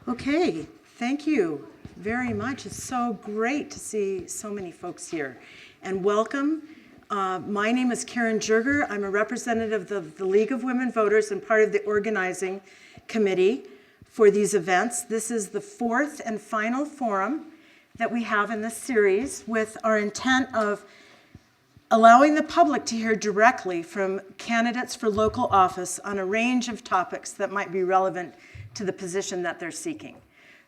Okay, thank you very much. It's so great to see so many folks here. And welcome. My name is Karen Jerger. I'm a representative of the League of Women Voters and part of the organizing committee for these events. This is the fourth and final forum that we have in this series with our intent of allowing the public to hear directly from candidates for local office on a range of topics that might be relevant to the position that they're seeking.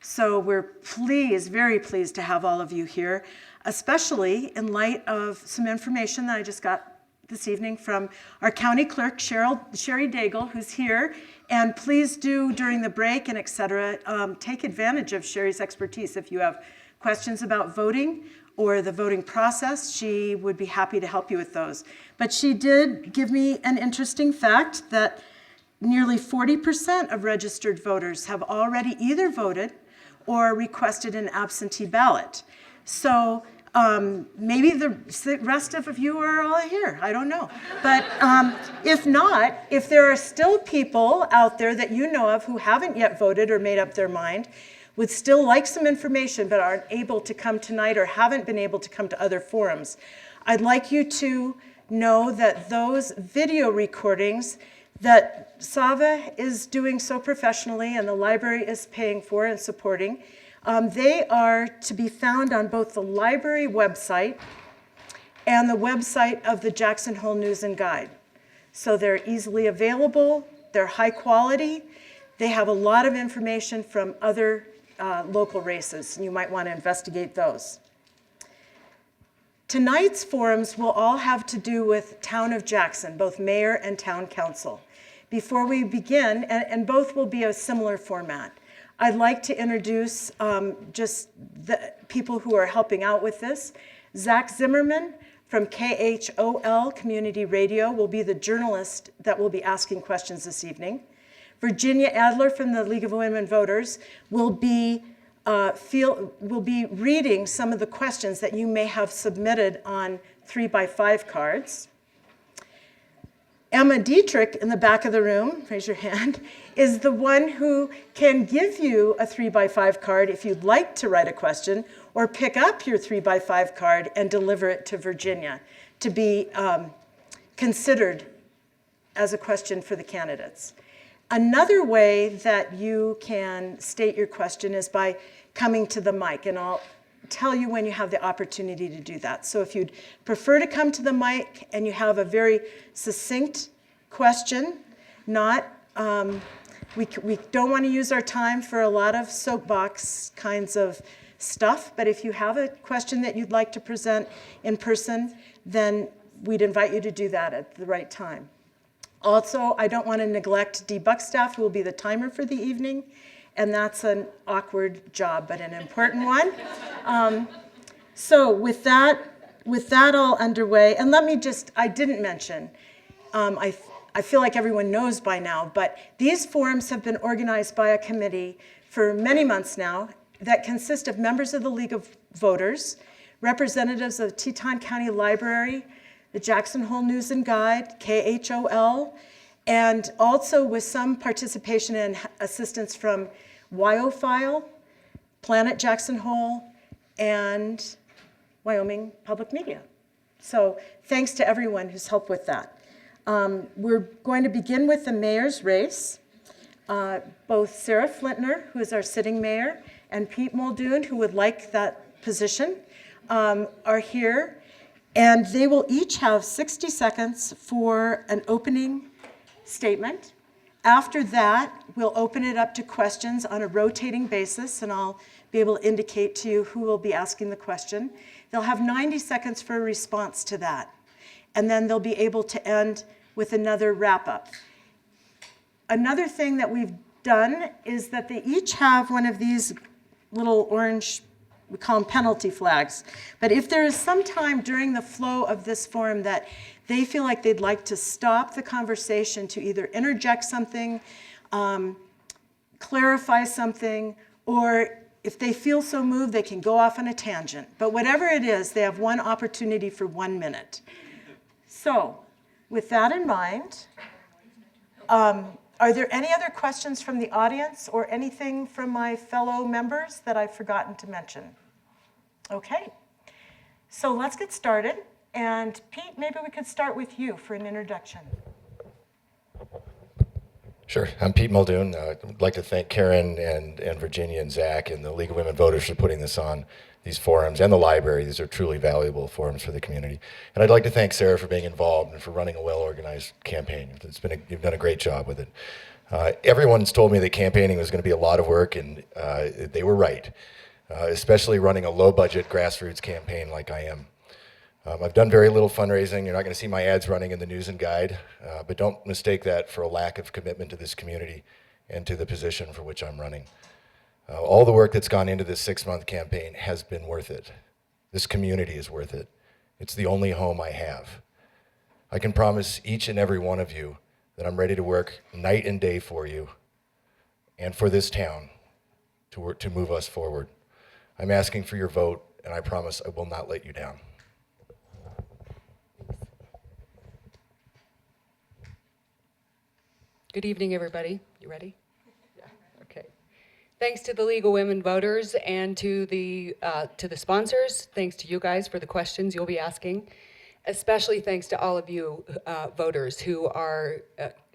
So we're pleased, very pleased to have all of you here, especially in light of some information that I just got this evening from our county clerk, Sherry Daigle, who's here. And please do, during the break and et cetera, take advantage of Sherry's expertise. If you have questions about voting or the voting process, she would be happy to help you with those. But she did give me an interesting fact that nearly 40% of registered voters have already either voted or requested an absentee ballot. So maybe the rest of you are all here, I don't know. But if not, if there are still people out there that you know of who haven't yet voted or made up their mind, would still like some information but aren't able to come tonight or haven't been able to come to other forums, I'd like you to know that those video recordings that Sava is doing so professionally and the library is paying for and supporting, they are to be found on both the library website and the website of the Jackson Hole News and Guide. So they're easily available, they're high quality, they have a lot of information from other local races, and you might want to investigate those. Tonight's forums will all have to do with Town of Jackson, both mayor and town council. Before we begin, and both will be a similar format, I'd like to introduce just the people who are helping out with this. Zach Zimmerman from KHOL Community Radio will be the journalist that will be asking questions this evening. Virginia Adler from the League of Women Voters will be reading some of the questions that you may have submitted on 3x5 cards. Emma Dietrich in the back of the room, raise your hand, is the one who can give you a 3x5 card if you'd like to write a question, or pick up your 3x5 card and deliver it to Virginia to be considered as a question for the candidates. Another way that you can state your question is by coming to the mic, and I'll tell you when you have the opportunity to do that. So if you'd prefer to come to the mic and you have a very succinct question, not, we don't want to use our time for a lot of soapbox kinds of stuff, but if you have a question that you'd like to present in person, then we'd invite you to do that at the right time. Also, I don't want to neglect Dee Buckstaff, who will be the timer for the evening, and that's an awkward job, but an important one. So with that all underway, and let me just, I didn't mention, I feel like everyone knows by now, but these forums have been organized by a committee for many months now that consist of members of the League of Voters, representatives of Teton County Library, the Jackson Hole News and Guide, KHOL, and also with some participation and assistance from WyoFile, Planet Jackson Hole, and Wyoming Public Media. So thanks to everyone who's helped with that. We're going to begin with the mayor's race. Both Sara Flitner, who is our sitting mayor, and Pete Muldoon, who would like that position, are here. And they will each have 60 seconds for an opening statement. After that, we'll open it up to questions on a rotating basis, and I'll be able to indicate to you who will be asking the question. They'll have 90 seconds for a response to that. And then they'll be able to end with another wrap-up. Another thing that we've done is that they each have one of these little orange, we call them penalty flags. But if there is some time during the flow of this forum that they feel like they'd like to stop the conversation to either interject something, clarify something, or if they feel so moved, they can go off on a tangent. But whatever it is, they have one opportunity for 1 minute. So with that in mind, Are there any other questions from the audience or anything from my fellow members that I've forgotten to mention? Okay, so let's get started. And Pete, maybe we could start with you for an introduction. Sure. I'm Pete Muldoon. I'd like to thank Karen and Virginia and Zach and the League of Women Voters for putting this on, these forums, and the library. These are truly valuable forums for the community. And I'd like to thank Sara for being involved and for running a well-organized campaign. You've done a great job with it. Everyone's told me that campaigning was going to be a lot of work, and they were right, especially running a low-budget grassroots campaign like I am. I've done very little fundraising. You're not going to see my ads running in the news and guide, but don't mistake that for a lack of commitment to this community and to the position for which I'm running. All the work that's gone into this 6-month campaign has been worth it. This community is worth it. It's the only home I have. I can promise each and every one of you that I'm ready to work night and day for you and for this town to move us forward. I'm asking for your vote, and I promise I will not let you down. Good evening, everybody. You ready? Yeah. Okay. Thanks to the League of Women Voters and to the sponsors. Thanks to you guys for the questions you'll be asking. Especially thanks to all of you voters who are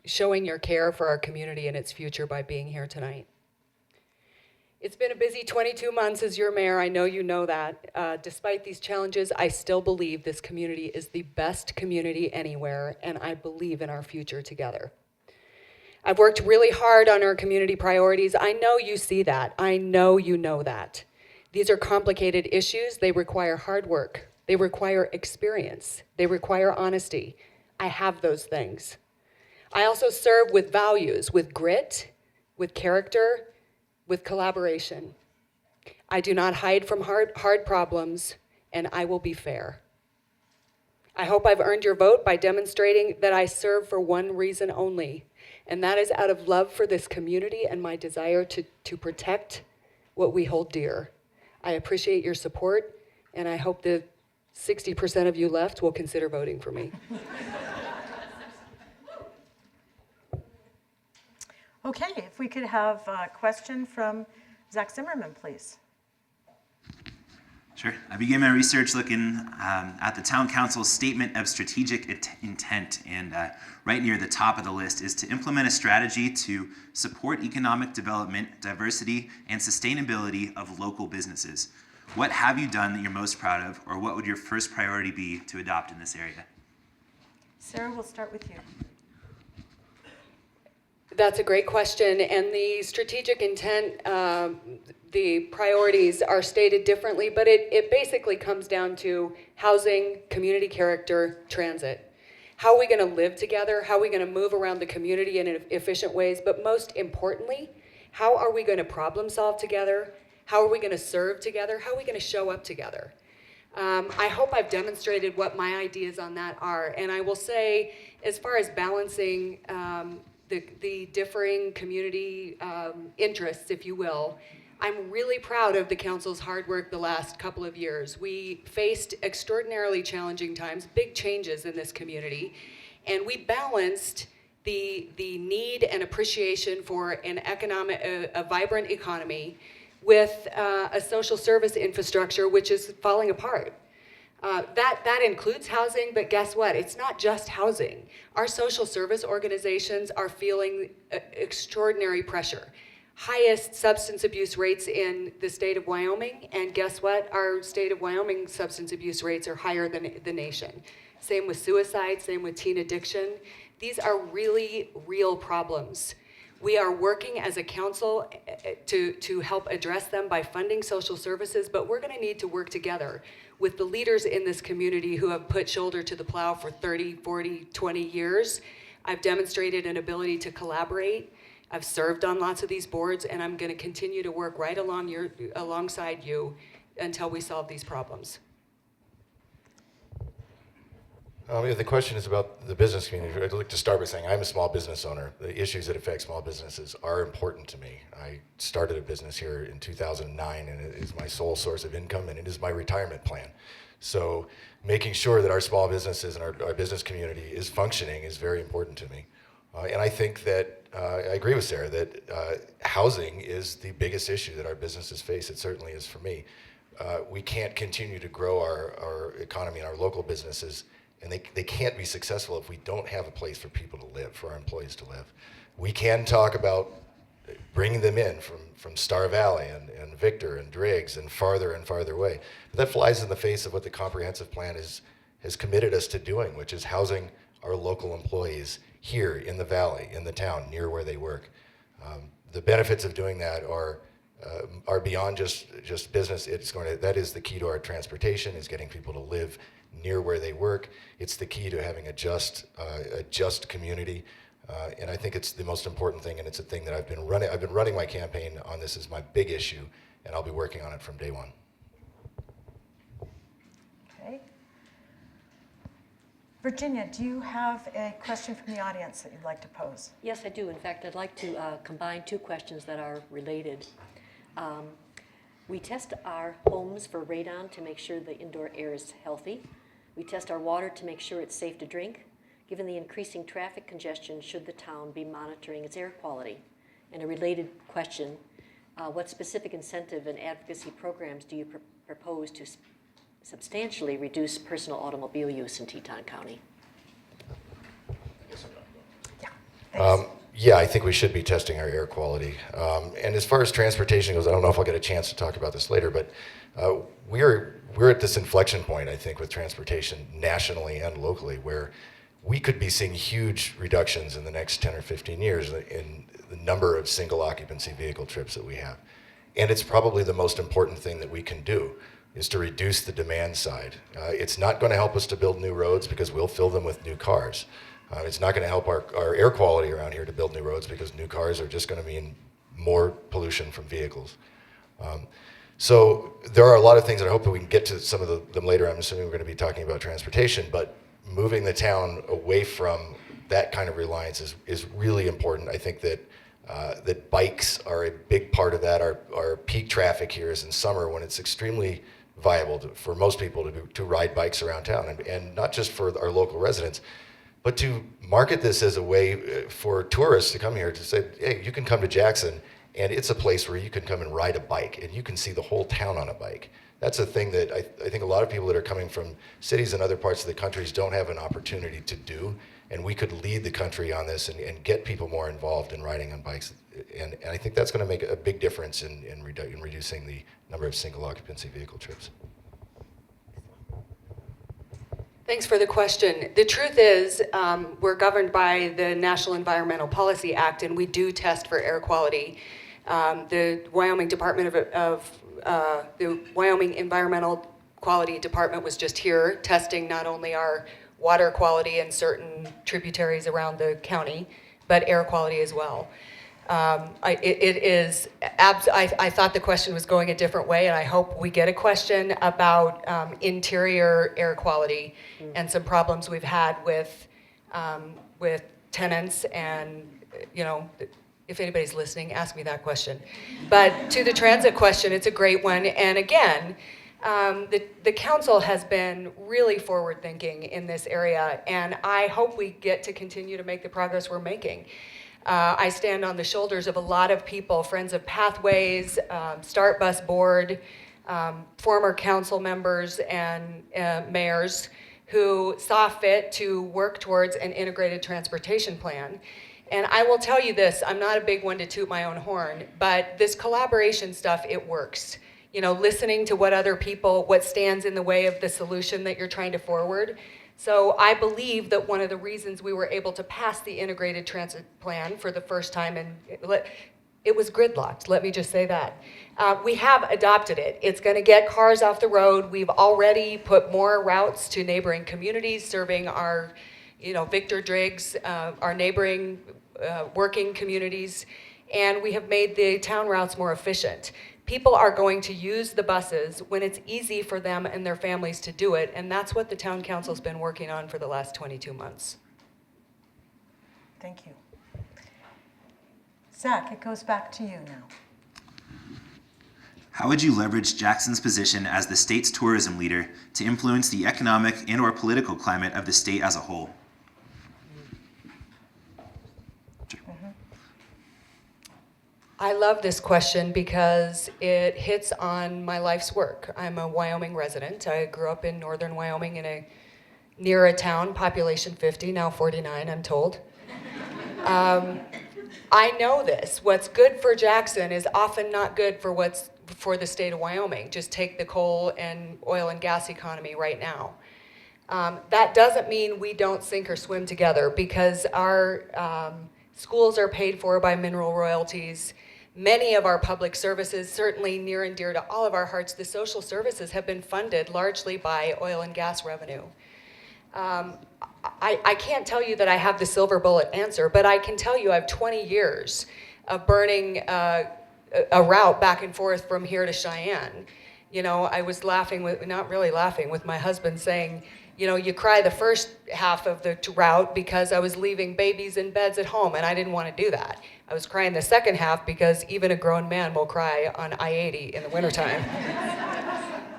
showing your care for our community and its future by being here tonight. It's been a busy 22 months as your mayor. I know you know that. Despite these challenges, I still believe this community is the best community anywhere, and I believe in our future together. I've worked really hard on our community priorities. I know you see that. I know you know that. These are complicated issues. They require hard work. They require experience. They require honesty. I have those things. I also serve with values, with grit, with character, with collaboration. I do not hide from hard problems, and I will be fair. I hope I've earned your vote by demonstrating that I serve for one reason only, and that is out of love for this community and my desire to protect what we hold dear. I appreciate your support, and I hope the 60% of you left will consider voting for me. Okay, if we could have a question from Zach Zimmerman, please. Sure. I began my research looking at the Town Council's Statement of Strategic Intent, and right near the top of the list is to implement a strategy to support economic development, diversity, and sustainability of local businesses. What have you done that you're most proud of, or what would your first priority be to adopt in this area? Sarah, we'll start with you. That's a great question, and the strategic intent, the priorities are stated differently, but it basically comes down to housing, community character, transit. How are we going to live together? How are we going to move around the community in efficient ways? But most importantly, how are we going to problem solve together? How are we going to serve together? How are we going to show up together? I hope I've demonstrated what my ideas on that are, and I will say, as far as balancing the differing community interests, if you will, I'm really proud of the council's hard work the last couple of years. We faced extraordinarily challenging times, big changes in this community, and we balanced the need and appreciation for a vibrant economy with a social service infrastructure which is falling apart. That includes housing, but guess what? It's not just housing. Our social service organizations are feeling extraordinary pressure. Highest substance abuse rates in the state of Wyoming, and guess what? Our state of Wyoming substance abuse rates are higher than the nation. Same with suicide, same with teen addiction. These are really real problems. We are working as a council to help address them by funding social services, but we're gonna need to work together with the leaders in this community who have put shoulder to the plow for 30, 40, 20 years. I've demonstrated an ability to collaborate. I've served on lots of these boards, and I'm gonna continue to work right alongside you until we solve these problems. The question is about the business community. I'd like to start by saying I'm a small business owner. The issues that affect small businesses are important to me. I started a business here in 2009, and it is my sole source of income, and it is my retirement plan. So making sure that our small businesses and our business community is functioning is very important to me. And I think that, I agree with Sarah, that housing is the biggest issue that our businesses face. It certainly is for me. We can't continue to grow our economy and our local businesses, and they can't be successful if we don't have a place for people to live, for our employees to live. We can talk about bringing them in from Star Valley and Victor and Driggs and farther away. But that flies in the face of what the comprehensive plan has committed us to doing, which is housing our local employees here in the valley, in the town, near where they work. The benefits of doing that are beyond just business. That is the key to our transportation, is getting people to live near where they work. It's the key to having a just community. And I think it's the most important thing, and it's a thing that I've been running my campaign on. This is my big issue, and I'll be working on it from day one. Okay. Virginia, do you have a question from the audience that you'd like to pose? Yes, I do. In fact, I'd like to combine two questions that are related. We test our homes for radon to make sure the indoor air is healthy. We test our water to make sure it's safe to drink. Given the increasing traffic congestion, should the town be monitoring its air quality? And a related question, what specific incentive and advocacy programs do you propose to substantially reduce personal automobile use in Teton County? Yeah, thanks. Yeah, I think we should be testing our air quality. And as far as transportation goes, I don't know if I'll get a chance to talk about this later, but we're at this inflection point, I think, with transportation nationally and locally, where we could be seeing huge reductions in the next 10 or 15 years in the number of single occupancy vehicle trips that we have. And it's probably the most important thing that we can do, is to reduce the demand side. It's not going to help us to build new roads because we'll fill them with new cars. It's not going to help our air quality around here to build new roads because new cars are just going to mean more pollution from vehicles. So there are a lot of things, and I hope that we can get to some of them later. I'm assuming we're going to be talking about transportation, but moving the town away from that kind of reliance is really important. I think that that bikes are a big part of that. Our peak traffic here is in summer, when it's extremely viable for most people to ride bikes around town, and not just for our local residents, but to market this as a way for tourists to come here to say, hey, you can come to Jackson, and it's a place where you can come and ride a bike, and you can see the whole town on a bike. That's a thing that I think a lot of people that are coming from cities and other parts of the country don't have an opportunity to do, and we could lead the country on this and get people more involved in riding on bikes. And I think that's going to make a big difference in reducing the number of single occupancy vehicle trips. Thanks for the question. The truth is, we're governed by the National Environmental Policy Act, and we do test for air quality. The Wyoming Department the Wyoming Environmental Quality Department was just here testing not only our water quality in certain tributaries around the county, but air quality as well. I thought the question was going a different way, and I hope we get a question about interior air quality and some problems we've had with tenants. And if anybody's listening, ask me that question. But to the transit question, it's a great one. And again, the council has been really forward-thinking in this area, and I hope we get to continue to make the progress we're making. I stand on the shoulders of a lot of people, friends of Pathways, Start Bus Board, former council members and mayors who saw fit to work towards an integrated transportation plan. And I will tell you this, I'm not a big one to toot my own horn, but this collaboration stuff, it works. Listening to what stands in the way of the solution that you're trying to forward. So I believe that one of the reasons we were able to pass the integrated transit plan for the first time, and it was gridlocked, let me just say that. We have adopted it. It's going to get cars off the road. We've already put more routes to neighboring communities serving our Victor Driggs, our neighboring working communities, and we have made the town routes more efficient. People are going to use the buses when it's easy for them and their families to do it, and that's what the town council's been working on for the last 22 months. Thank you. Zach, it goes back to you now. How would you leverage Jackson's position as the state's tourism leader to influence the economic and/or political climate of the state as a whole? I love this question because it hits on my life's work. I'm a Wyoming resident. I grew up in northern Wyoming near a town, population 50, now 49, I'm told. I know this. What's good for Jackson is often not good for the state of Wyoming. Just take the coal and oil and gas economy right now. That doesn't mean we don't sink or swim together, because our schools are paid for by mineral royalties. Many of our public services, certainly near and dear to all of our hearts, the social services have been funded largely by oil and gas revenue. I can't tell you that I have the silver bullet answer, but I can tell you I have 20 years of burning a route back and forth from here to Cheyenne. You know, I was not really laughing, with my husband saying, you know, you cry the first half of the route because I was leaving babies in beds at home, and I didn't want to do that. I was crying the second half because even a grown man will cry on I-80 in the wintertime.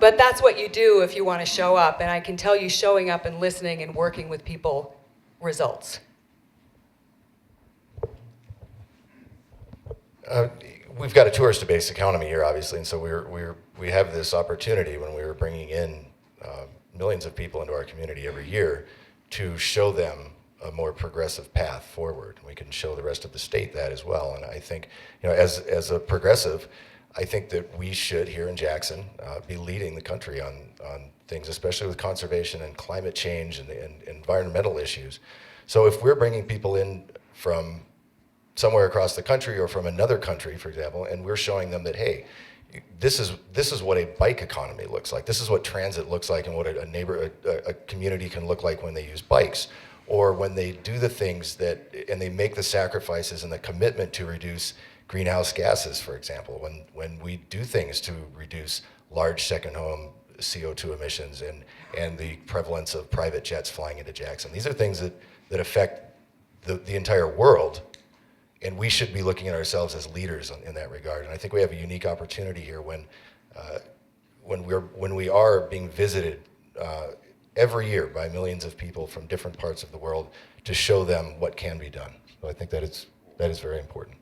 But that's what you do if you want to show up, and I can tell you showing up and listening and working with people results. We've got a tourist-based economy here, obviously, and so we have this opportunity when we were bringing in millions of people into our community every year to show them a more progressive path forward. We can show the rest of the state that as well. And I think, you know, as a progressive, I think that we should, here in Jackson, be leading the country on things, especially with conservation and climate change and environmental issues. So if we're bringing people in from somewhere across the country or from another country, for example, and we're showing them that, hey, this is what a bike economy looks like. This is what transit looks like, and what a community can look like when they use bikes, or when they do the things and they make the sacrifices and the commitment to reduce greenhouse gases, for example. When we do things to reduce large second home CO2 emissions and the prevalence of private jets flying into Jackson. These are things that affect the entire world. And we should be looking at ourselves as leaders in that regard. And I think we have a unique opportunity here when we are being visited every year by millions of people from different parts of the world to show them what can be done. So I think that is very important.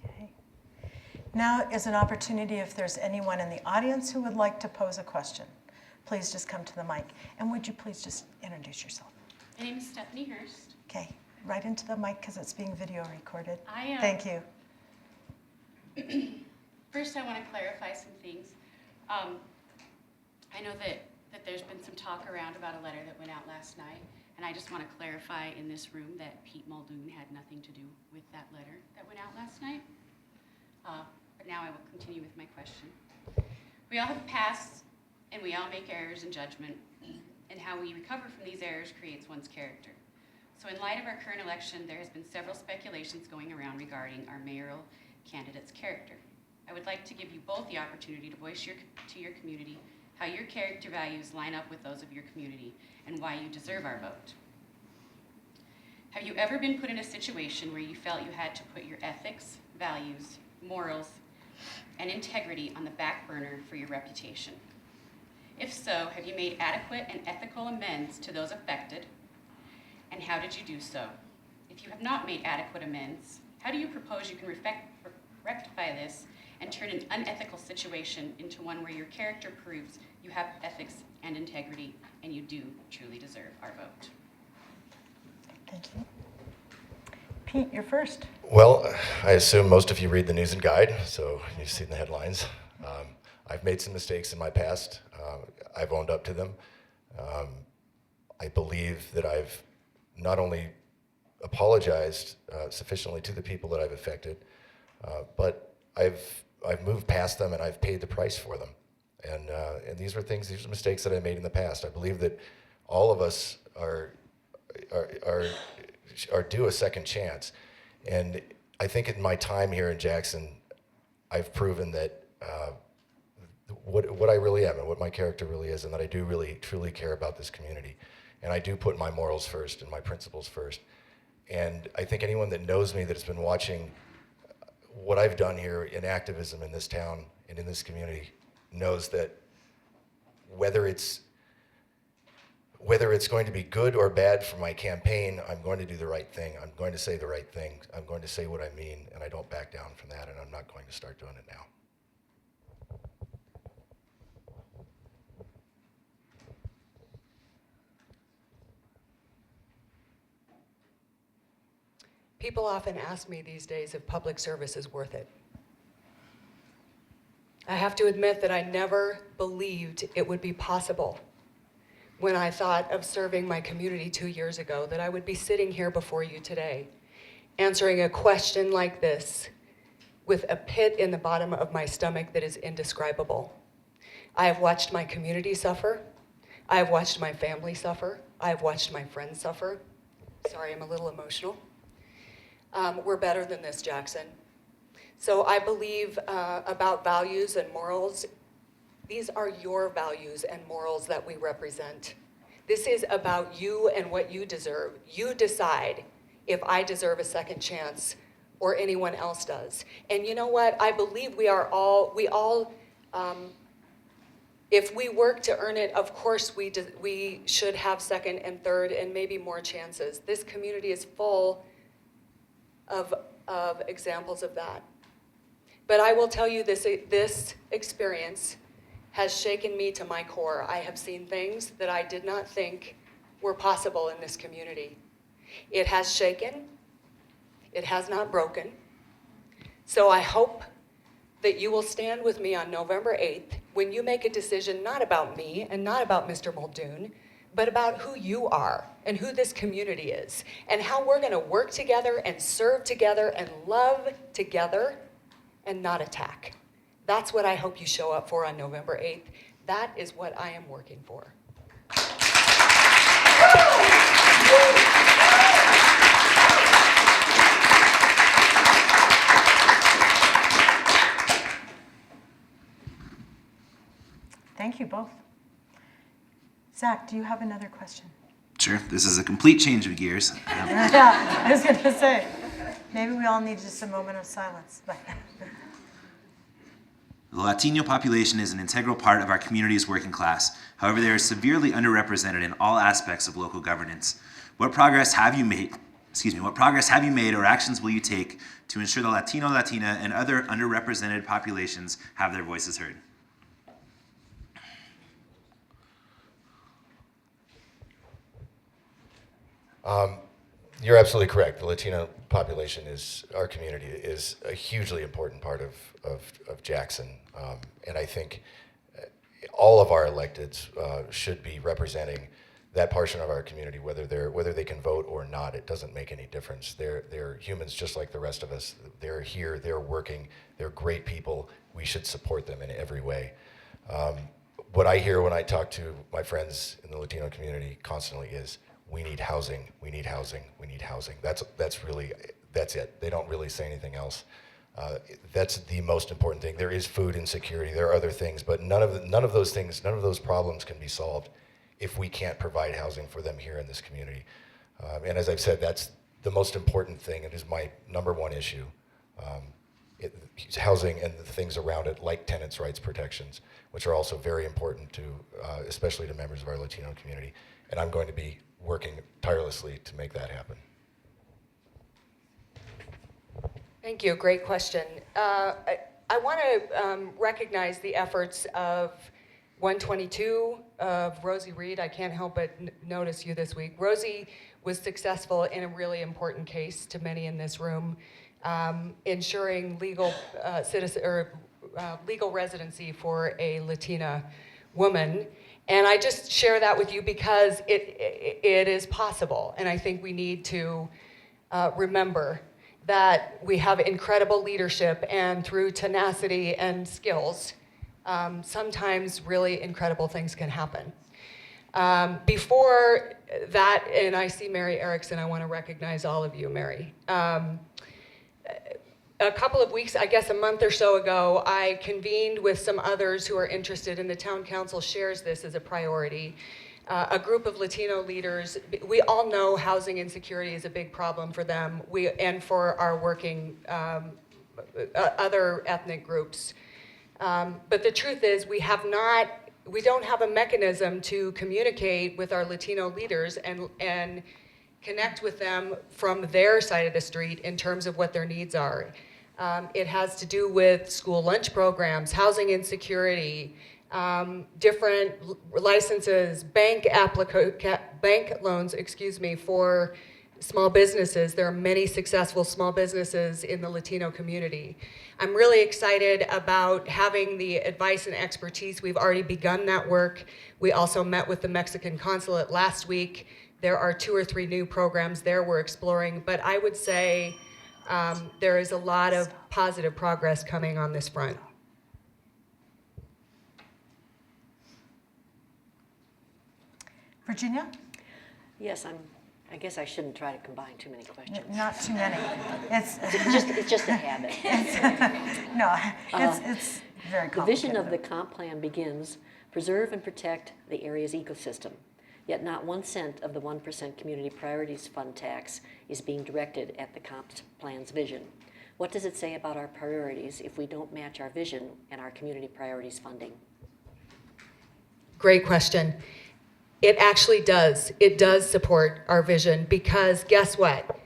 Okay. Now is an opportunity if there's anyone in the audience who would like to pose a question. Please just come to the mic. And would you please just introduce yourself? My name is Stephanie Hurst. Okay. Right into the mic because it's being video recorded. Thank you. First, I want to clarify some things. I know that there's been some talk around about a letter that went out last night, and I just want to clarify in this room that Pete Muldoon had nothing to do with that letter that went out last night. But now I will continue with my question. We all have pasts, and we all make errors in judgment, and how we recover from these errors creates one's character. So in light of our current election, there has been several speculations going around regarding our mayoral candidate's character. I would like to give you both the opportunity to voice to your community how your character values line up with those of your community and why you deserve our vote. Have you ever been put in a situation where you felt you had to put your ethics, values, morals, and integrity on the back burner for your reputation? If so, have you made adequate and ethical amends to those affected? And how did you do so? If you have not made adequate amends, how do you propose you can rectify this and turn an unethical situation into one where your character proves you have ethics and integrity and you do truly deserve our vote? Thank you. Pete, you're first. Well, I assume most of you read the news and guide, so you've seen the headlines. I've made some mistakes in my past. I've owned up to them. I believe that I've not only apologized sufficiently to the people that I've affected, but I've moved past them and I've paid the price for them. And these are mistakes that I made in the past. I believe that all of us are due a second chance. And I think in my time here in Jackson, I've proven that what I really am and what my character really is, and that I do really truly care about this community. And I do put my morals first and my principles first. And I think anyone that knows me, that has been watching what I've done here in activism in this town and in this community, knows that whether it's going to be good or bad for my campaign, I'm going to do the right thing. I'm going to say the right thing. I'm going to say what I mean, and I don't back down to start doing it now. People often ask me these days if public service is worth it. I have to admit that I never believed it would be possible when I thought of serving my community 2 years ago, that I would be sitting here before you today, answering a question like this with a pit in the bottom of my stomach that is indescribable. I have watched my community suffer. I have watched my family suffer. I have watched my friends suffer. Sorry, I'm a little emotional. We're better than this, Jackson. So I believe about values and morals. These are your values and morals that we represent. This is about you and what you deserve. You decide if I deserve a second chance or anyone else does. And you know what? I believe we all, if we work to earn it, of course we should have second and third and maybe more chances. This community is full of examples of that. But I will tell you this experience has shaken me to my core. I have seen things that I did not think were possible in this community. It has shaken. It has not broken. So I hope that you will stand with me on November 8th when you make a decision not about me and not about Mr. Muldoon, but about who you are and who this community is and how we're going to work together and serve together and love together and not attack. That's what I hope you show up for on November 8th. That is what I am working for. Thank you both. Zach, do you have another question? Sure. This is a complete change of gears. Yeah, I was going to say, maybe we all need just a moment of silence. The Latino population is an integral part of our community's working class. However, they are severely underrepresented in all aspects of local governance. What progress have you made? What progress have you made or actions will you take to ensure the Latino, Latina, and other underrepresented populations have their voices heard? You're absolutely correct. The Latino population our community is a hugely important part of Jackson. And I think all of our electeds should be representing that portion of our community, whether they can vote or not. It doesn't make any difference. They're humans just like the rest of us. They're here, they're working, they're great people. We should support them in every way. What I hear when I talk to my friends in the Latino community constantly is, we need housing, we need housing, we need housing. That's it. They don't really say anything else. That's the most important thing. There is food insecurity, there are other things, but none of those things, none of those problems can be solved if we can't provide housing for them here in this community. And as I've said, that's the most important thing. It is my number one issue. Housing and the things around it, like tenants' rights protections, which are also very important to, especially to members of our Latino community. And I'm going to be working tirelessly to make that happen. Thank you. Great question. I want to recognize the efforts of 122 of Rosie Reed. I can't help but notice you this week. Rosie was successful in a really important case to many in this room, ensuring legal legal residency for a Latina woman. And I just share that with you because it is possible. And I think we need to remember that we have incredible leadership, and through tenacity and skills, sometimes really incredible things can happen. Before that, and I see Mary Erickson, I want to recognize all of you, Mary. A couple of weeks, I guess a month or so ago, I convened with some others who are interested, and the town council shares this as a priority. A group of Latino leaders. We all know housing insecurity is a big problem for them, and for our working other ethnic groups. But the truth is, we don't have a mechanism to communicate with our Latino leaders and connect with them from their side of the street in terms of what their needs are. It has to do with school lunch programs, housing insecurity, different licenses, bank loans, for small businesses. There are many successful small businesses in the Latino community. I'm really excited about having the advice and expertise. We've already begun that work. We also met with the Mexican consulate last week. There are 2 or 3 new programs there we're exploring, but I would say there is a lot of positive progress coming on this front. Virginia? Yes, I guess I shouldn't try to combine too many questions. Not too many. It's just a habit. It's very complicated. The vision of the comp plan begins, preserve and protect the area's ecosystem. Yet not 1 cent of the 1% Community Priorities Fund tax is being directed at the comp plan's vision. What does it say about our priorities if we don't match our vision and our community priorities funding? Great question. It actually does. It does support our vision because guess what?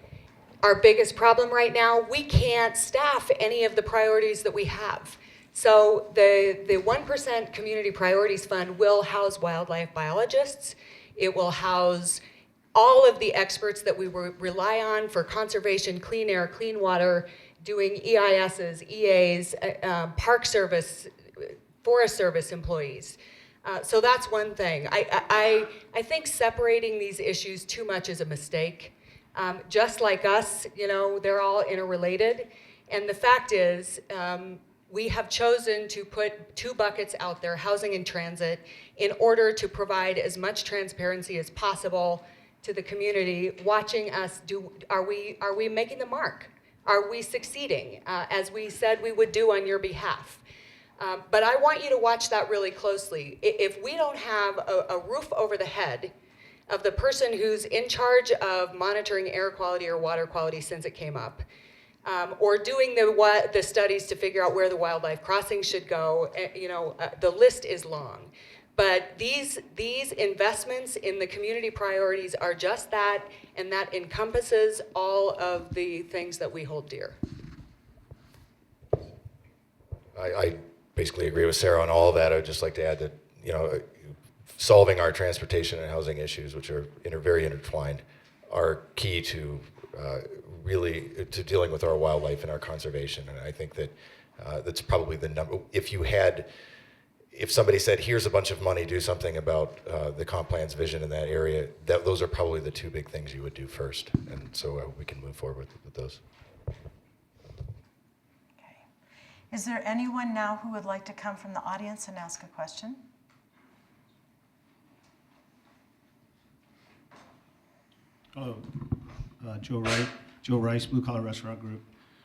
Our biggest problem right now, we can't staff any of the priorities that we have. So the 1% Community Priorities Fund will house wildlife biologists. It will house all of the experts that we rely on for conservation, clean air, clean water, doing EISs, EAs, Park Service, Forest Service employees. So that's one thing. I think separating these issues too much is a mistake. Just like us, they're all interrelated. And the fact is, we have chosen to put 2 buckets out there, housing and transit, in order to provide as much transparency as possible to the community, watching us are we making the mark? Are we succeeding, as we said we would do on your behalf? But I want you to watch that really closely. If we don't have a roof over the head of the person who's in charge of monitoring air quality or water quality since it came up, or doing the studies to figure out where the wildlife crossings should go, the list is long. But these investments in the community priorities are just that, and that encompasses all of the things that we hold dear. I basically agree with Sarah on all of that. I would just like to add that, solving our transportation and housing issues, which are very intertwined, are key to really to dealing with our wildlife and our conservation. And I think that that's probably the number. If somebody said, here's a bunch of money, do something about the comp plan's vision in that area, those are probably the 2 big things you would do first. And so we can move forward with those. Okay. Is there anyone now who would like to come from the audience and ask a question? Hello, Joe Rice, Blue Collar Restaurant Group.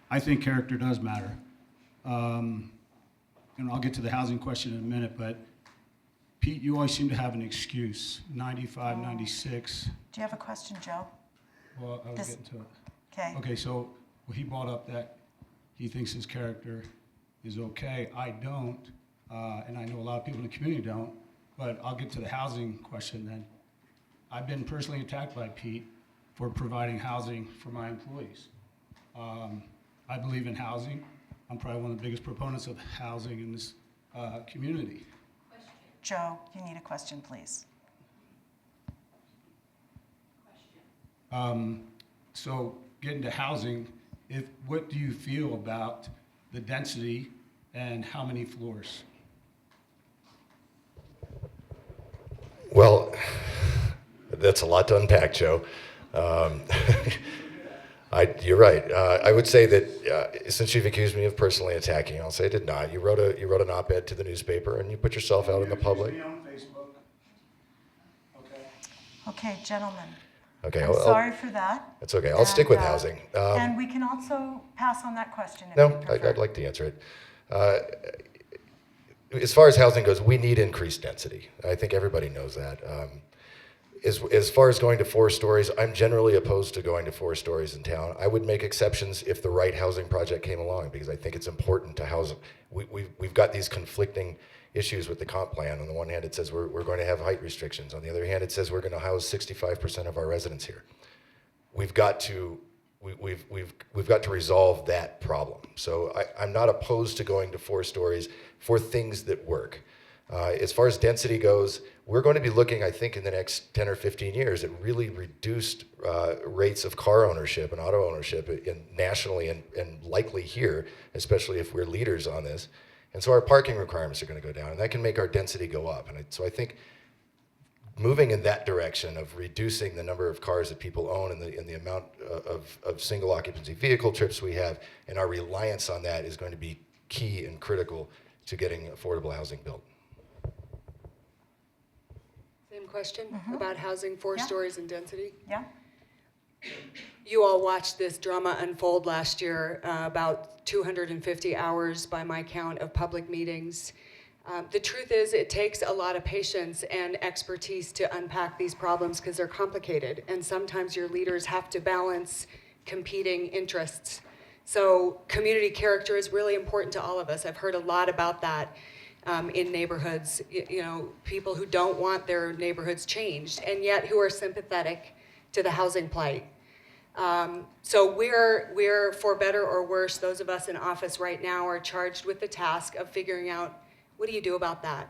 I think character does matter. And I'll get to the housing question in a minute, but Pete, you always seem to have an excuse. 95, 96. Do you have a question, Joe? Well, I was getting to it. Okay. Okay, so he brought up that he thinks his character is okay. I don't, and I know a lot of people in the community don't, but I'll get to the housing question then. I've been personally attacked by Pete for providing housing for my employees. I believe in housing. I'm probably one of the biggest proponents of housing in this community. Joe, you need a question, please. So getting to housing, what do you feel about the density and how many floors? Well, that's a lot to unpack, Joe. You're right. I would say that since you've accused me of personally attacking, I'll say I did not. You wrote an op-ed to the newspaper, and you put yourself out in the public. Me on Facebook. Okay. Okay, gentlemen. Okay, I'm sorry for that. That's okay. I'll stick with And, housing. and we can also pass on that question if No, you prefer. I'd like to answer it. As far as housing goes, we need increased density. I think everybody knows that. As far as going to 4 stories, I'm generally opposed to going to 4 stories in town. I would make exceptions if the right housing project came along, because I think it's important to house. We've got these conflicting issues with the comp plan. On the one hand, it says we're going to have height restrictions. On the other hand, it says we're going to house 65% of our residents here. We've got to we've got to resolve that problem. So I'm not opposed to going to 4 stories for things that work. As far as density goes, we're going to be looking, I think, in the next 10 or 15 years at really reduced rates of car ownership and auto ownership nationally and likely here, especially if we're leaders on this. And so our parking requirements are going to go down, and that can make our density go up. And so I think moving in that direction of reducing the number of cars that people own and the amount of single occupancy vehicle trips we have, and our reliance on that is going to be key and critical to getting affordable housing built. Same question about housing, 4 stories and density. Yeah? You all watched this drama unfold last year, about 250 hours by my count of public meetings. The truth is, it takes a lot of patience and expertise to unpack these problems because they're complicated, and sometimes your leaders have to balance competing interests. So community character is really important to all of us. I've heard a lot about that in neighborhoods, you know, people who don't want their neighborhoods changed and yet who are sympathetic to the housing plight. So we're, for better or worse, those of us in office right now are charged with the task of figuring out, what do you do about that?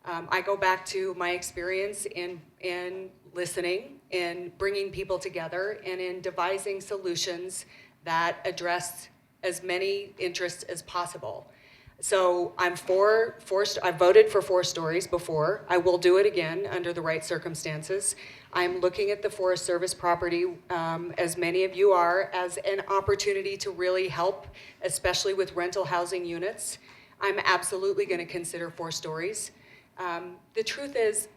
I go back to my experience in listening, in bringing people together, and in devising solutions that address as many interests as possible. So I voted for 4 stories before. I will do it again under the right circumstances. I'm looking at the Forest Service property, as many of you are, as an opportunity to really help, especially with rental housing units. I'm absolutely going to consider 4 stories. The truth is,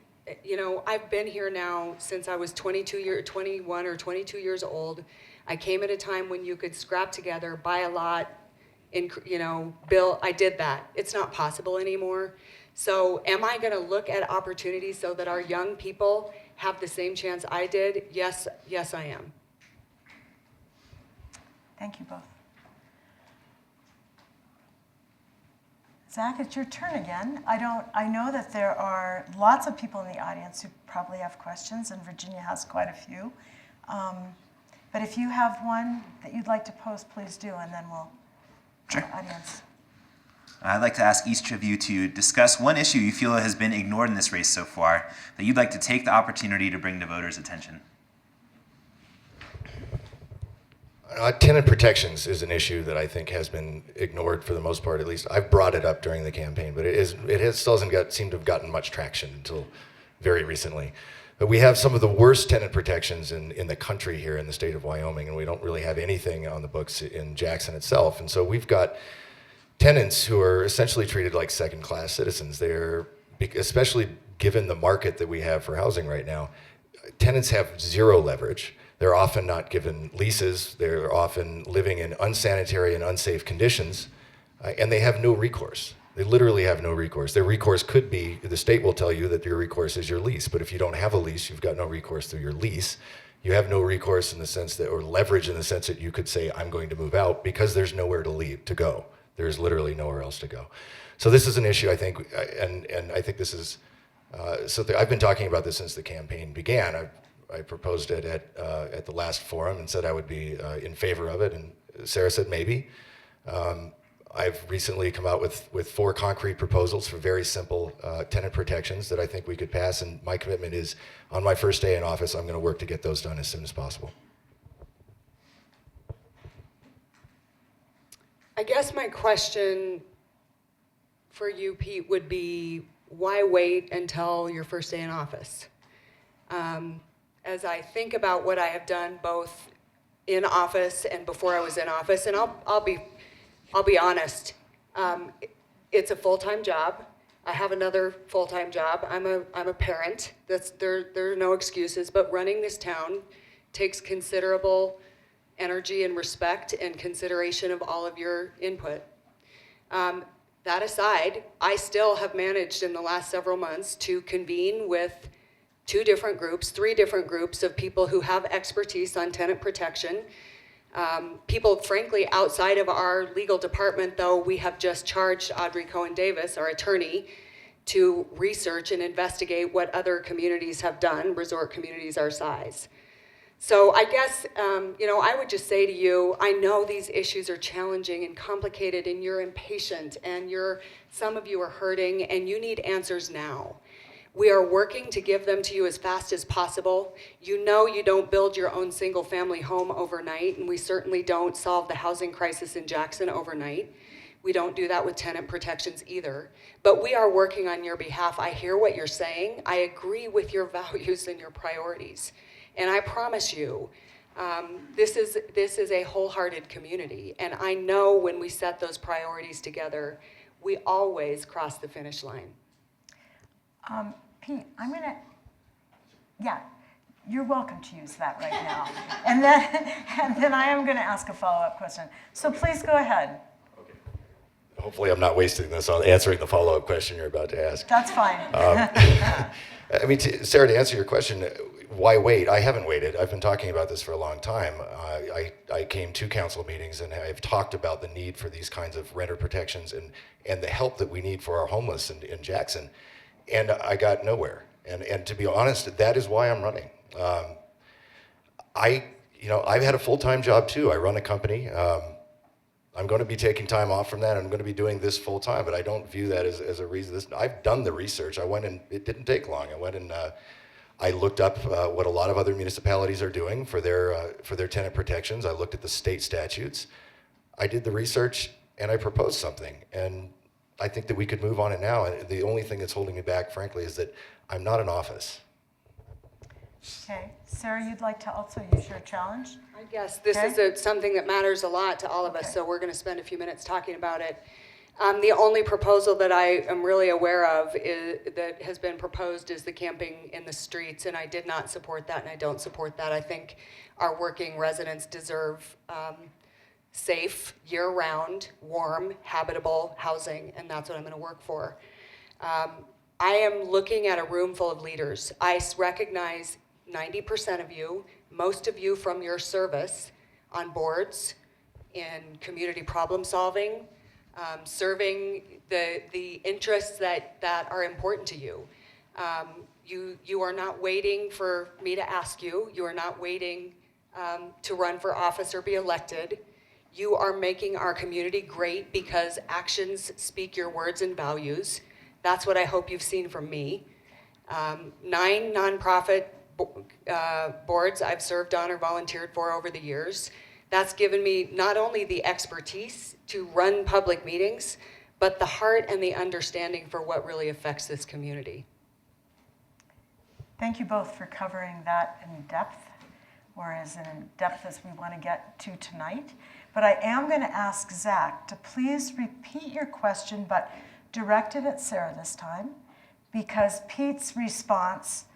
you know, I've been here now since I was 21 or 22 years old. I came at a time when you could scrap together, buy a lot, build. I did that. It's not possible anymore. So am I going to look at opportunities so that our young people have the same chance I did? Yes, I am. Thank you both. Zach, it's your turn again. I know that there are lots of people in the audience who probably have questions, and Virginia has quite a few. But if you have one that you'd like to pose, please do, and then we'll Sure. Audience. I'd like to ask each of you to discuss one issue you feel has been ignored in this race so far that you'd like to take the opportunity to bring to voters' attention. Tenant protections is an issue that I think has been ignored for the most part. At least I've brought it up during the campaign, but it still doesn't seem to have gotten much traction until very recently. But we have some of the worst tenant protections in the country here in the state of Wyoming, and we don't really have anything on the books in Jackson itself. And so we've got tenants who are essentially treated like second-class citizens. They're, especially given the market that we have for housing right now, tenants have zero leverage. They're often not given leases. They're often living in unsanitary and unsafe conditions, and they have no recourse. They literally have no recourse. Their recourse could be, the state will tell you that your recourse is your lease, but if you don't have a lease, you've got no recourse through your lease. You have no recourse in the sense that, or leverage in the sense that you could say, I'm going to move out, because there's nowhere to go. There's literally nowhere else to go. So this is an issue, I think, and I think this is, I've been talking about this since the campaign began. I proposed it at the last forum and said I would be in favor of it, and Sara said maybe. I've recently come out with 4 concrete proposals for very simple tenant protections that I think we could pass, and my commitment is, on my first day in office, I'm going to work to get those done as soon as possible. I guess my question for you, Pete, would be, why wait until your first day in office? As I think about what I have done both in office and before I was in office, and I'll be honest, it's a full-time job. I have another full-time job. I'm a parent. There are no excuses, but running this town takes considerable energy and respect and consideration of all of your input. That aside, I still have managed in the last several months to convene with 3 different groups of people who have expertise on tenant protection. People, frankly, outside of our legal department, though, we have just charged Audrey Cohen-Davis, our attorney, to research and investigate what other communities have done, resort communities our size. So I guess, I would just say to you, I know these issues are challenging and complicated, and you're impatient, and some of you are hurting, and you need answers now. We are working to give them to you as fast as possible. You know you don't build your own single-family home overnight, and we certainly don't solve the housing crisis in Jackson overnight. We don't do that with tenant protections either. But we are working on your behalf. I hear what you're saying. I agree with your values and your priorities. And I promise you, this is a wholehearted community. And I know when we set those priorities together, we always cross the finish line. Pete, you're welcome to use that right now. and then I am gonna ask a follow-up question. So please go ahead. Hopefully I'm not wasting this on answering the follow-up question you're about to ask. That's fine. I mean, Sarah, to answer your question, why wait? I haven't waited. I've been talking about this for a long time. I came to council meetings and I've talked about the need for these kinds of renter protections and the help that we need for our homeless in Jackson. And I got nowhere. And to be honest, that is why I'm running. I've had a full-time job too. I run a company. I'm going to be taking time off from that. I'm going to be doing this full time, but I don't view that as a reason. I've done the research. I went and it didn't take long. I went and I looked up what a lot of other municipalities are doing for their tenant protections. I looked at the state statutes. I did the research and I proposed something. And I think that we could move on it now. And the only thing that's holding me back, frankly, is that I'm not in office. Okay, Sarah, you'd like to also use your challenge? I guess this is something that matters a lot to all of us, so we're going to spend a few minutes talking about it. The only proposal that I am really aware of that has been proposed is the camping in the streets, and I did not support that, and I don't support that. I think our working residents deserve safe, year-round, warm, habitable housing, and that's what I'm going to work for. I am looking at a room full of leaders. I recognize 90% of you, most of you from your service on boards, in community problem solving, serving the interests that are important to you. You are not waiting for me to ask you. You are not waiting to run for office or be elected. You are making our community great because actions speak your words and values. That's what I hope you've seen from me. 9 nonprofit boards I've served on or volunteered for over the years. That's given me not only the expertise to run public meetings, but the heart and the understanding for what really affects this community. Thank you both for covering that in depth, or as in depth as we want to get to tonight. But I am going to ask Zach to please repeat your question, but direct it at Sarah this time, because Pete's response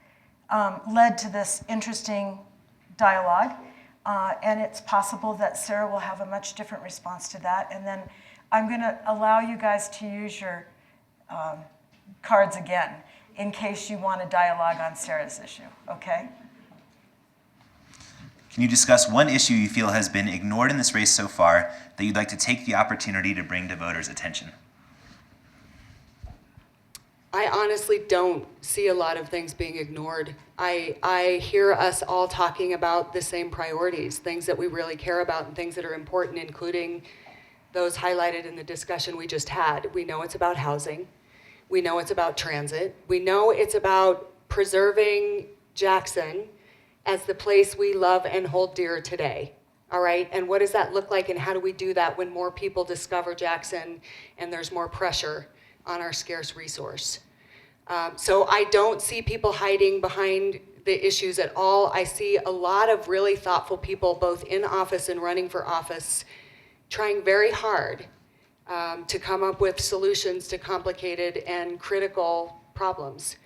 led to this interesting dialogue, and it's possible that Sarah will have a much different response to that. And then I'm going to allow you guys to use your cards again in case you want a dialogue on Sarah's issue, okay? Can you discuss one issue you feel has been ignored in this race so far that you'd like to take the opportunity to bring to voters' attention? I honestly don't see a lot of things being ignored. I hear us all talking about the same priorities, things that we really care about and things that are important, including those highlighted in the discussion we just had. We know it's about housing. We know it's about transit. We know it's about preserving Jackson as the place we love and hold dear today. All right, and what does that look like, and how do we do that when more people discover Jackson and there's more pressure on our scarce resource? So I don't see people hiding behind the issues at all. I see a lot of really thoughtful people, both in office and running for office, trying very hard to come up with solutions to complicated and critical problems.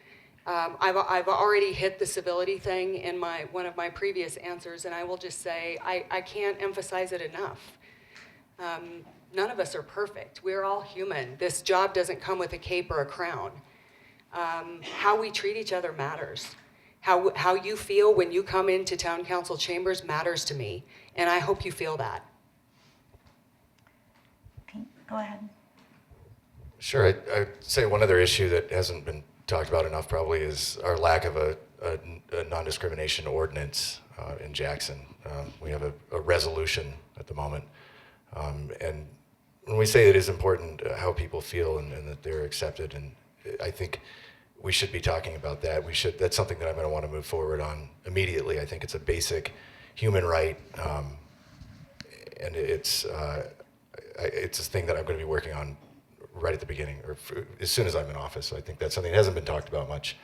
I've already hit the civility thing in one of my previous answers, and I will just say I can't emphasize it enough. None of us are perfect. We're all human. This job doesn't come with a cape or a crown. How we treat each other matters. How you feel when you come into town council chambers matters to me, and I hope you feel that. Pete, go ahead. Sure. I'd say one other issue that hasn't been talked about enough probably is our lack of a a non-discrimination ordinance in Jackson. We have a resolution at the moment. And when we say it is important how people feel and that they're accepted, and I think we should be talking about that. That's something that I'm going to want to move forward on immediately. I think it's a basic human right, and it's a thing that I'm going to be working on right at the beginning, or as soon as I'm in office. So I think that's something that hasn't been talked about much,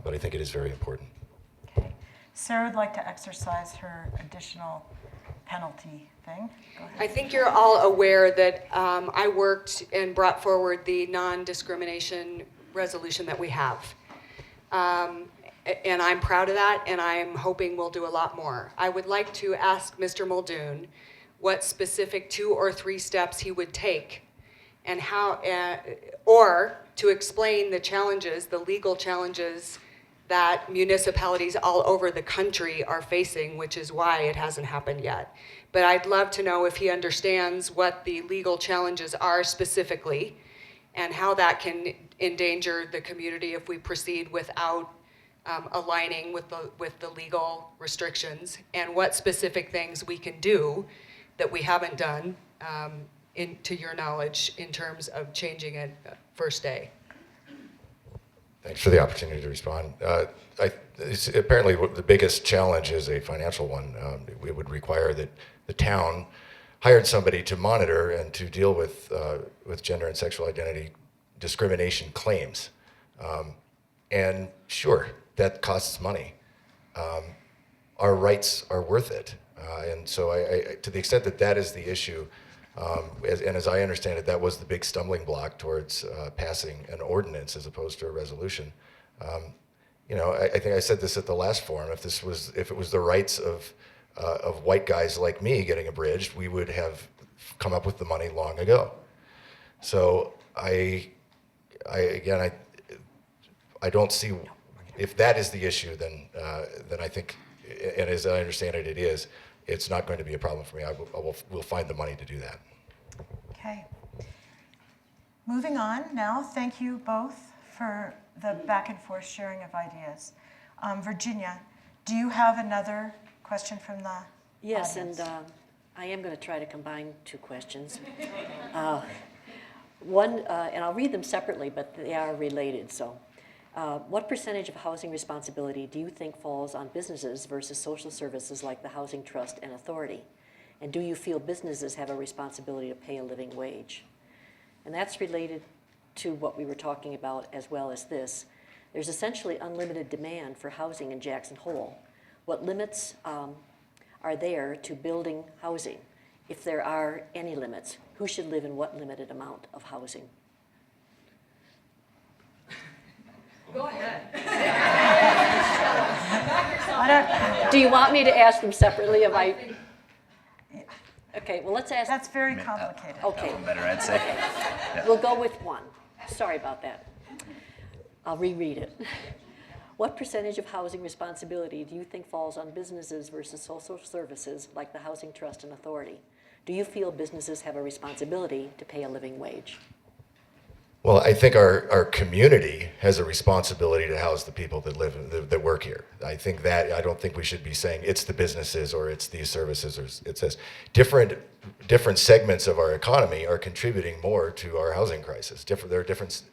but I think it is very important. Okay. Sarah would like to exercise her additional penalty thing. Go ahead. I think you're all aware that I worked and brought forward the non-discrimination resolution that we have. And I'm proud of that, and I'm hoping we'll do a lot more. I would like to ask Mr. Muldoon what specific 2 or 3 steps he would take, and how, or to explain the challenges, the legal challenges that municipalities all over the country are facing, which is why it hasn't happened yet. But I'd love to know if he understands what the legal challenges are specifically, and how that can endanger the community if we proceed without aligning with the legal restrictions, and what specific things we can do that we haven't done, to your knowledge, in terms of changing it first day. Thanks for the opportunity to respond. Apparently, the biggest challenge is a financial one. It would require that the town hired somebody to monitor and to deal with gender and sexual identity discrimination claims. And sure, that costs money. Our rights are worth it. And so to the extent that that is the issue, as I understand it, that was the big stumbling block towards passing an ordinance as opposed to a resolution. I think I said this at the last forum. If it was the rights of white guys like me getting abridged, we would have come up with the money long ago. So I don't see, if that is the issue, then I think, and as I understand it, it is. It's not going to be a problem for me. We'll find the money to do that. Okay. Moving on now, thank you both for the back and forth sharing of ideas. Virginia, do you have another question from the Yes, audience? and I am going to try to combine 2 questions. One, and I'll read them separately, but they are related. So, what percentage of housing responsibility do you think falls on businesses versus social services like the Housing Trust and Authority? And do you feel businesses have a responsibility to pay a living wage? And that's related to what we were talking about, as well as this. There's essentially unlimited demand for housing in Jackson Hole. What limits are there to building housing? If there are any limits, who should live in what limited amount of housing? Go ahead. Do you want me to ask them separately? Okay, well, let's ask. That's very complicated. Okay. That one better, I'd say. We'll go with one. Sorry about that. I'll reread it. What percentage of housing responsibility do you think falls on businesses versus social services like the Housing Trust and Authority? Do you feel businesses have a responsibility to pay a living wage? Well, I think our community has a responsibility to house the people that work here. I don't think we should be saying it's the businesses or it's these services, or it says different segments of our economy are contributing more to our housing crisis. There are different,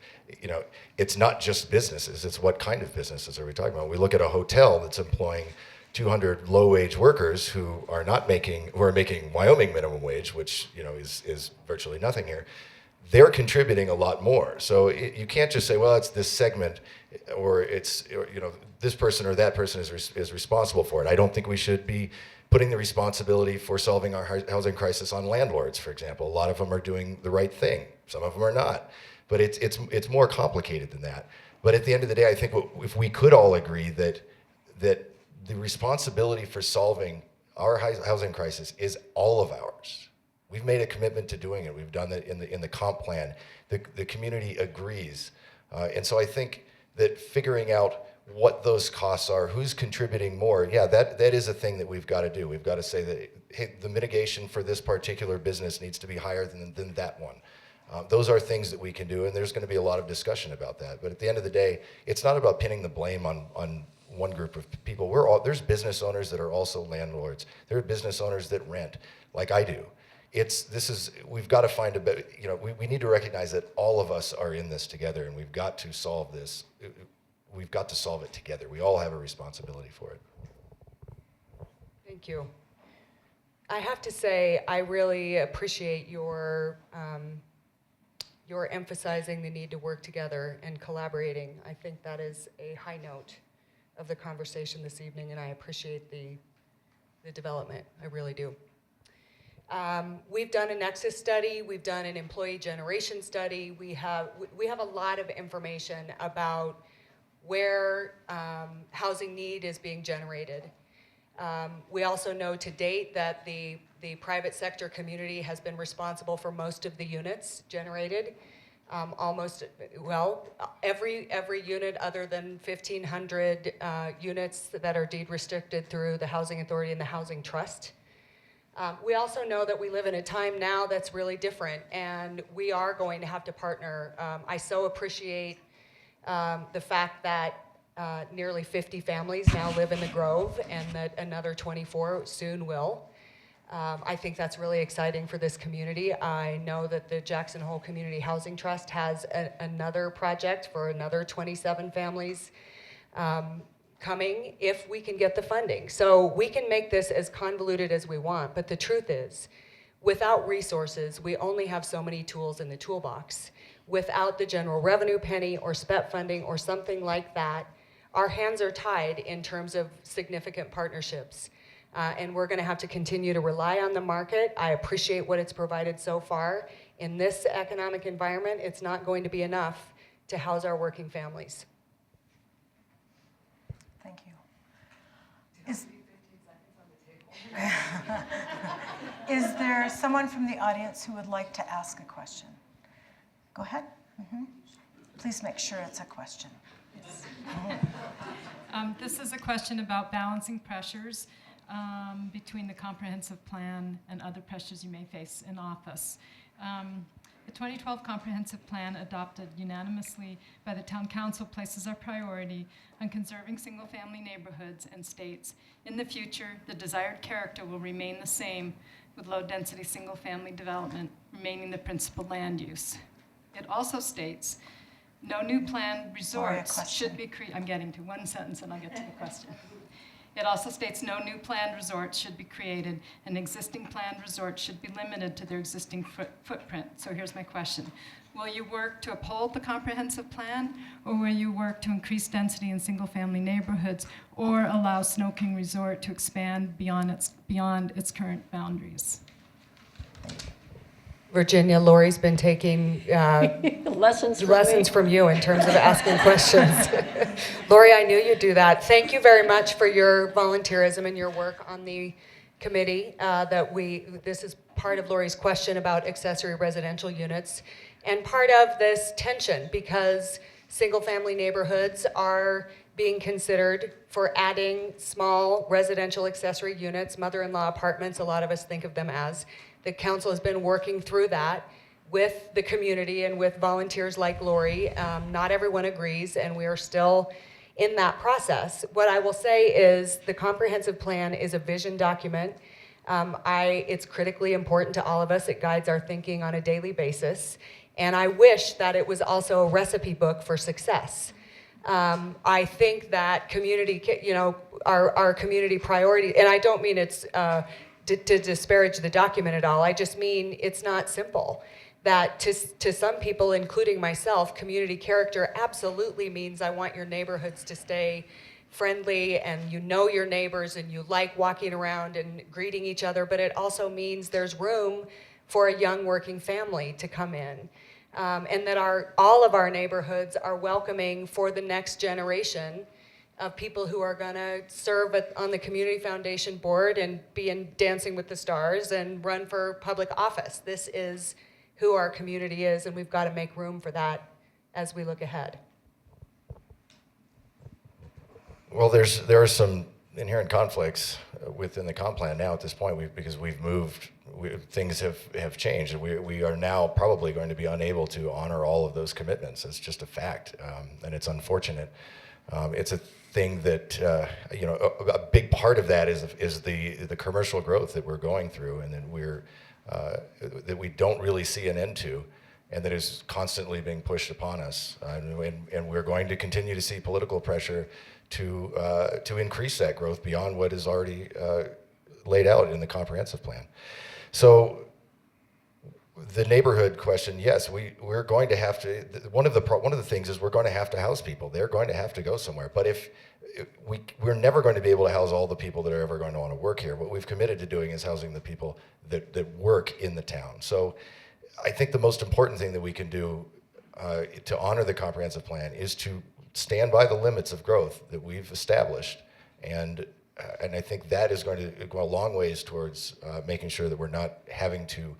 it's not just businesses, it's what kind of businesses are we talking about? We look at a hotel that's employing 200 low-wage workers who are making Wyoming minimum wage, which is virtually nothing here. They're contributing a lot more. So you can't just say, well, it's this segment, or this person or that person is responsible for it. I don't think we should be putting the responsibility for solving our housing crisis on landlords, for example. A lot of them are doing the right thing. Some of them are not. But it's more complicated than that. But at the end of the day, I think if we could all agree that the responsibility for solving our housing crisis is all of ours. We've made a commitment to doing it. We've done that in the comp plan. The community agrees. And so I think that figuring out what those costs are, who's contributing more, that is a thing that we've got to do. We've got to say that, hey, the mitigation for this particular business needs to be higher than that one. Those are things that we can do, and there's going to be a lot of discussion about that. But at the end of the day, it's not about pinning the blame on one group of people. There's business owners that are also landlords. There are business owners that rent, like I do. We've got to find a better, we need to recognize that all of us are in this together, and we've got to solve this. We've got to solve it together. We all have a responsibility for it. Thank you. I have to say, I really appreciate your emphasizing the need to work together and collaborating. I think that is a high note of the conversation this evening, and I appreciate the development. I really do. We've done a nexus study. We've done an employee generation study. We have a lot of information about where housing need is being generated. We also know to date that the private sector community has been responsible for most of the units generated. Every unit other than 1,500 units that are deed restricted through the Housing Authority and the Housing Trust. We also know that we live in a time now that's really different, and we are going to have to partner. I so appreciate the fact that nearly 50 families now live in the Grove, and that another 24 soon will. I think that's really exciting for this community. I know that the Jackson Hole Community Housing Trust has another project for another 27 families coming if we can get the funding. So we can make this as convoluted as we want, but the truth is, without resources, we only have so many tools in the toolbox. Without the general revenue penny or SPEP funding or something like that, our hands are tied in terms of significant partnerships. And we're gonna have to continue to rely on the market. I appreciate what it's provided so far. In this economic environment, it's not going to be enough to house our working families. Thank you. Is there someone from the audience who would like to ask a question? Go ahead. Please make sure it's a question. This is a question about balancing pressures between the comprehensive plan and other pressures you may face in office. The 2012 comprehensive plan, adopted unanimously by the town council, places our priority on conserving single-family neighborhoods and states, in the future, the desired character will remain the same, with low-density single-family development remaining the principal land use. It also states, no new planned resorts should be created. I'm getting to one sentence and I'll get to the question. It also states no new planned resorts should be created, and existing planned resorts should be limited to their existing footprint. So here's my question. Will you work to uphold the comprehensive plan, or will you work to increase density in single-family neighborhoods, or allow Snow King Resort to expand beyond its current boundaries? Virginia, Lori's been taking lessons from you in terms of asking questions. Lori, I knew you'd do that. Thank you very much for your volunteerism and your work on the committee. This is part of Lori's question about accessory residential units, and part of this tension, because single-family neighborhoods are being considered for adding small residential accessory units, mother-in-law apartments, a lot of us think of them as. The council has been working through that with the community and with volunteers like Lori. Not everyone agrees, and we are still in that process. What I will say is the comprehensive plan is a vision document. It's critically important to all of us. It guides our thinking on a daily basis. And I wish that it was also a recipe book for success. I think that community, our community priority, and I don't mean it's to disparage the document at all. I just mean it's not simple. That to some people, including myself, community character absolutely means I want your neighborhoods to stay friendly, and you know your neighbors, and you like walking around and greeting each other, but it also means there's room for a young working family to come in. And that all of our neighborhoods are welcoming for the next generation of people who are gonna serve on the Community Foundation board and be in Dancing with the Stars and run for public office. This is who our community is, and we've got to make room for that as we look ahead. Well, there are some inherent conflicts within the comp plan now at this point, because we've moved, things have changed, and we are now probably going to be unable to honor all of those commitments. It's just a fact, and it's unfortunate. It's a thing that a big part of that is the commercial growth that we're going through, and that we don't really see an end to, and that is constantly being pushed upon us. And we're going to continue to see political pressure to increase that growth beyond what is already laid out in the comprehensive plan. So the neighborhood question, yes, we're going to have to. One of the things is we're going to have to house people. They're going to have to go somewhere. But we're never going to be able to house all the people that are ever going to want to work here. What we've committed to doing is housing the people that work in the town. So I think the most important thing that we can do to honor the comprehensive plan is to stand by the limits of growth that we've established, and I think that is going to go a long ways towards making sure that we're not having to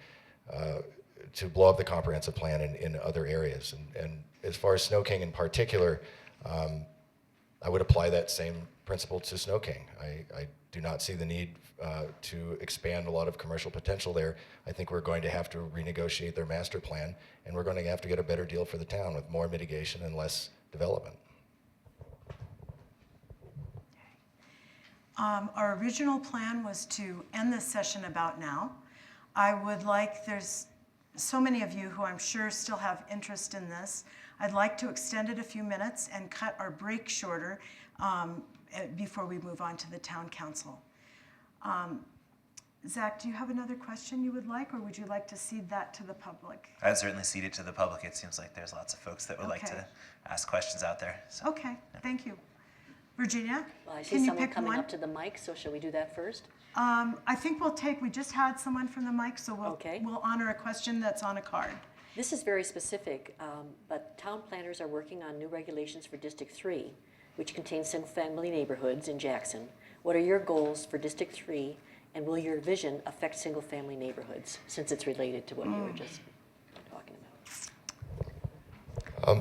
blow up the comprehensive plan in other areas. And as far as Snow King in particular, I would apply that same principle to Snow King. I do not see the need to expand a lot of commercial potential there. I think we're going to have to renegotiate their master plan, and we're going to have to get a better deal for the town with more mitigation and less development. Our original plan was to end this session about now. I would like, there's so many of you who I'm sure still have interest in this. I'd like to extend it a few minutes and cut our break shorter before we move on to the town council. Zach, do you have another question you would like, or would you like to cede that to the public? I'd certainly cede it to the public. It seems like there's lots of folks that would like to ask questions out there. So. Okay, thank you. Virginia, Well, I see can you someone pick coming one? up to the mic, so shall we do that first? I think we just had someone from the mic, so Okay. we'll honor a question that's on a card. This is very specific, but town planners are working on new regulations for District 3, which contains single-family neighborhoods in Jackson. What are your goals for District 3, and will your vision affect single-family neighborhoods, since it's related to what you were just talking about?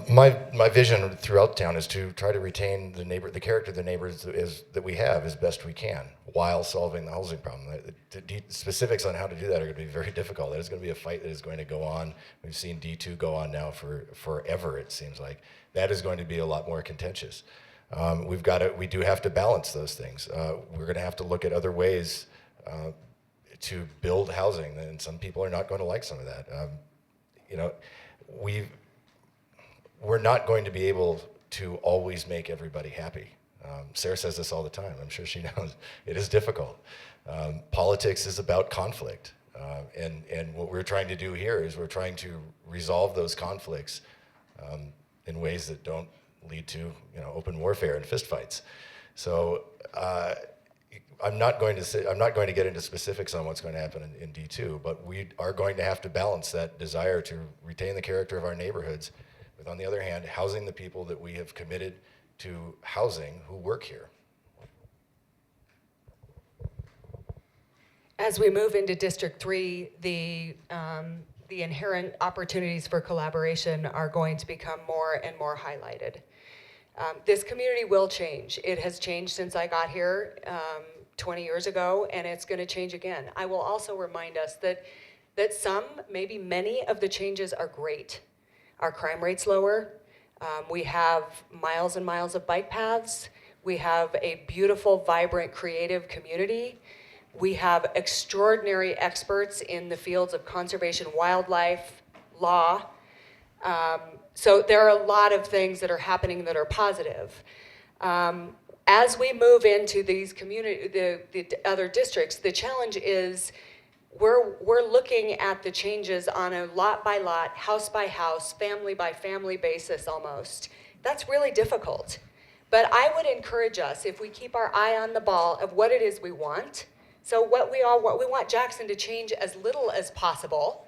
My vision throughout town is to try to retain the character of the neighbors that we have as best we can, while solving the housing problem. The specifics on how to do that are going to be very difficult. That is going to be a fight that is going to go on. We've seen D2 go on now for forever, it seems like. That is going to be a lot more contentious. We do have to balance those things. We're going to have to look at other ways to build housing, and some people are not going to like some of that. We're not going to be able to always make everybody happy. Sarah says this all the time. I'm sure she knows. It is difficult. Politics is about conflict. And what we're trying to do here is we're trying to resolve those conflicts in ways that don't lead to open warfare and fistfights. So I'm not going to get into specifics on what's going to happen in D2, but we are going to have to balance that desire to retain the character of our neighborhoods with, on the other hand, housing the people that we have committed to housing who work here. As we move into District 3, the inherent opportunities for collaboration are going to become more and more highlighted. This community will change. It has changed since I got here 20 years ago, and it's going to change again. I will also remind us that some, maybe many of the changes are great. Our crime rate's lower. We have miles and miles of bike paths. We have a beautiful, vibrant, creative community. We have extraordinary experts in the fields of conservation, wildlife, law. So there are a lot of things that are happening that are positive. As we move into these the other districts, the challenge is we're looking at the changes on a lot by lot, house by house, family by family basis almost. That's really difficult. But I would encourage us, if we keep our eye on the ball of what it is we want, so what we want Jackson to change as little as possible,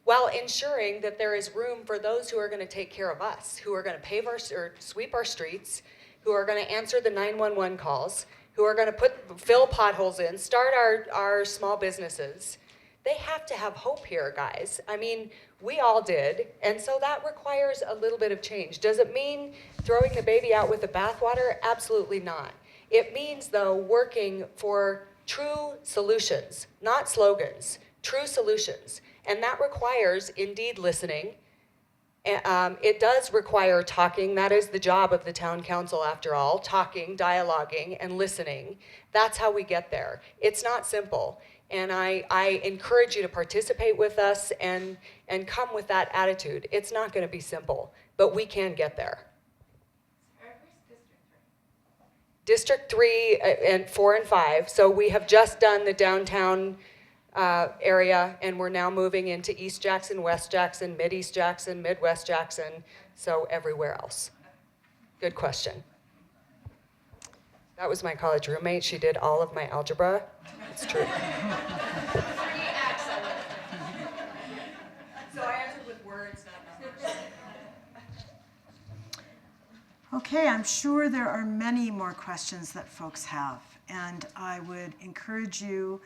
while ensuring that there is room for those who are going to take care of us, who are going to pave or sweep our streets, who are going to answer the 911 calls, who are going to fill potholes in, start our small businesses. They have to have hope here, guys. I mean, we all did, and so that requires a little bit of change. Does it mean throwing the baby out with the bathwater? Absolutely not. It means, though, working for true solutions, not slogans, true solutions. And that requires, indeed, listening, It does require talking. That is the job of the town council, after all, talking, dialoguing, and listening. That's how we get there. It's not simple. And I encourage you to participate with us and come with that attitude. It's not going to be simple, but we can get there. District 3 and 4 and 5. So we have just done the downtown area, and we're now moving into East Jackson, West Jackson, Mid-East Jackson, Midwest Jackson, so everywhere else. Good question. That was my college roommate. She did all of my algebra. It's true. So I answered with words, not numbers. Okay, I'm sure there are many more questions that folks have, and I would encourage you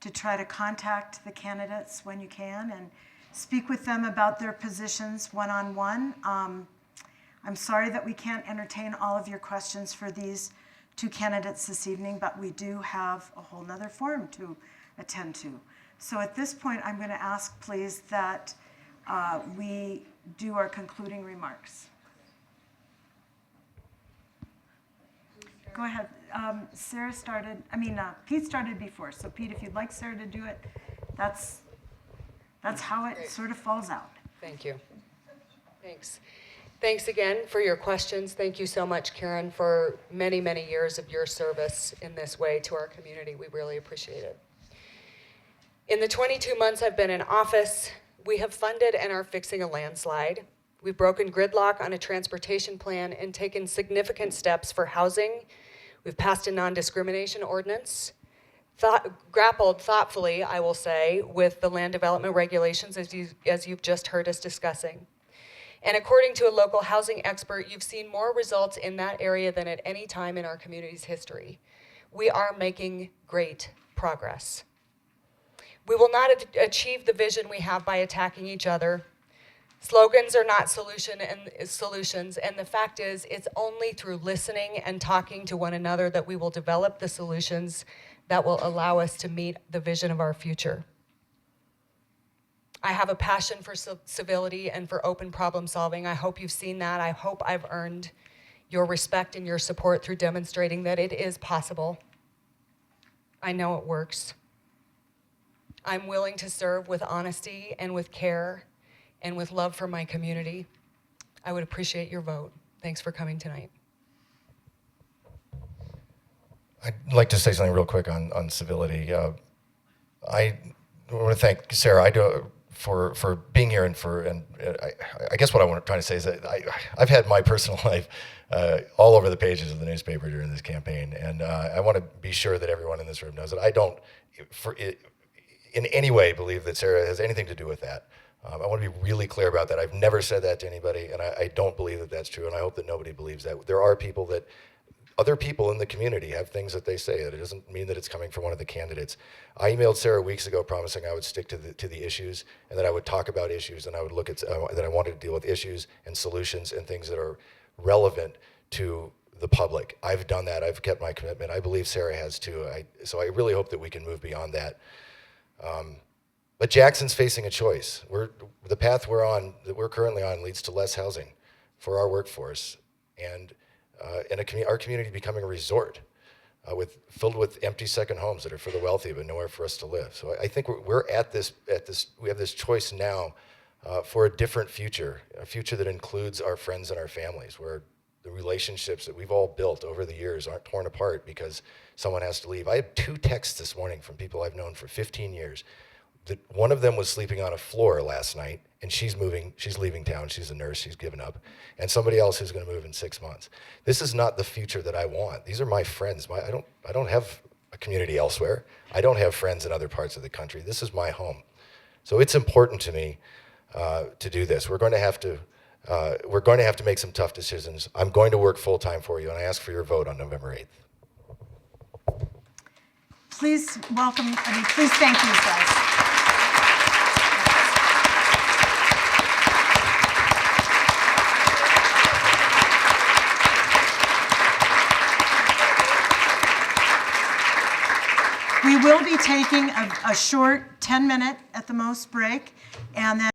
to try to contact the candidates when you can and speak with them about their positions one-on-one. I'm sorry that we can't entertain all of your questions for these two candidates this evening, but we do have a whole nother forum to attend to. So at this point, I'm going to ask, please, that we do our concluding remarks. Go ahead. Sarah started, Pete started before. So Pete, if you'd like Sarah to do it, that's how it sort of falls out. Thank you. Thanks. Thanks again for your questions. Thank you so much, Karen, for many, many years of your service in this way to our community. We really appreciate it. In the 22 months I've been in office, we have funded and are fixing a landslide. We've broken gridlock on a transportation plan and taken significant steps for housing. We've passed a non-discrimination ordinance, grappled thoughtfully, I will say, with the land development regulations as you've just heard us discussing. And according to a local housing expert, you've seen more results in that area than at any time in our community's history. We are making great progress. We will not achieve the vision we have by attacking each other. Slogans are not solutions, and the fact is, it's only through listening and talking to one another that we will develop the solutions that will allow us to meet the vision of our future. I have a passion for civility and for open problem solving. I hope you've seen that. I hope I've earned your respect and your support through demonstrating that it is possible. I know it works. I'm willing to serve with honesty and with care and with love for my community. I would appreciate your vote. Thanks for coming tonight. I'd like to say something real quick on civility. I want to thank Sarah for being here and I guess what I want to try to say is that I've had my personal life all over the pages of the newspaper during this campaign, and I want to be sure that everyone in this room knows that I don't in any way believe that Sarah has anything to do with that. I want to be really clear about that. I've never said that to anybody, and I don't believe that that's true, and I hope that nobody believes that. There are people that, other people in the community have things that they say, that it doesn't mean that it's coming from one of the candidates. I emailed Sarah weeks ago promising I would stick to the issues, and that I would talk about issues, and I would look at, that I wanted to deal with issues and solutions and things that are relevant to the public. I've done that. I've kept my commitment. I believe Sarah has too. So I really hope that we can move beyond that. But Jackson's facing a choice. The path that we're currently on leads to less housing for our workforce, and our community becoming a resort filled with empty second homes that are for the wealthy but nowhere for us to live. So I think we're at this. We have this choice now for a different future, a future that includes our friends and our families, where the relationships that we've all built over the years aren't torn apart because someone has to leave. I had 2 texts this morning from people I've known for 15 years. One of them was sleeping on a floor last night, and she's leaving town. She's a nurse, she's given up. And somebody else who's going to move in 6 months. This is not the future that I want. These are my friends. I don't have a community elsewhere. I don't have friends in other parts of the country. This is my home. So it's important to me to do this. We're going to have to make some tough decisions. I'm going to work full time for you, and I ask for your vote on November 8th. Please please thank these guys. We will be taking a short 10-minute at the most break, and then